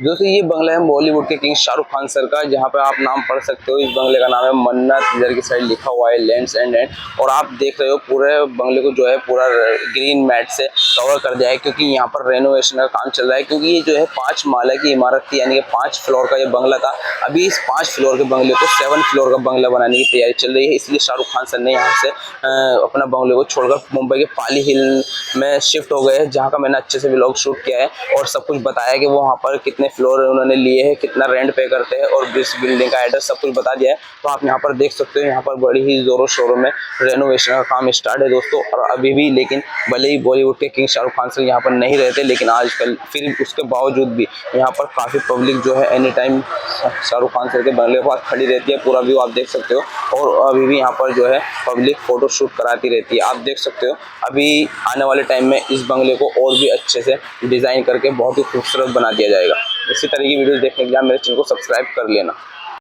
दोस्तों ये बंगला है बॉलीवुड के किंग शाहरुख खान सर का, जहाँ पे आप नाम पढ़ सकते हो। इस बंगले का नाम है मन्नत, इधर की साइड लिखा हुआ है लैंड्स एंड एंड। और आप देख रहे हो पूरे बंगले को जो है पूरा ग्रीन मैट से कवर कर दिया है, क्योंकि यहाँ पर रेनोवेशन का काम चल रहा है। क्योंकि ये जो है 5 माला की इमारत थी, यानी कि 5 फ्लोर का ये बंगला था। अभी इस 5 फ्लोर के बंगले को 7 फ्लोर का बंगला बनाने की तैयारी चल रही है। इसलिए शाहरुख खान सर ने यहाँ से अपना बंगले को छोड़कर मुंबई के पाली हिल में शिफ्ट हो गए हैं, जहाँ का मैंने अच्छे से व्लॉग शूट किया है और सब कुछ बताया कि वो वहाँ पर कितने फ्लोर उन्होंने लिए हैं, कितना रेंट पे करते हैं और इस बिल्डिंग का एड्रेस सब कुछ बता दिया है। तो आप यहाँ पर देख सकते हो, यहाँ पर बड़ी ही जोरों शोरों में रेनोवेशन का काम स्टार्ट है दोस्तों। और अभी भी, लेकिन भले ही बॉलीवुड के किंग शाहरुख खान सर यहाँ पर नहीं रहते, लेकिन आजकल फिर उसके बावजूद भी यहाँ पर काफ़ी पब्लिक जो है any time Shahrukh Khan sir के बंगले के पास खड़ी रहती है। पूरा व्यू आप देख सकते हो। और अभी भी यहाँ पर जो है पब्लिक फोटो शूट कराती रहती है। आप देख सकते हो अभी आने वाले टाइम में इस बंगले को और भी अच्छे से डिज़ाइन करके बहुत ही खूबसूरत बना दिया जाएगा। इसी तरह की वीडियोस देखने के लिए आप मेरे चैनल को सब्सक्राइब कर लेना।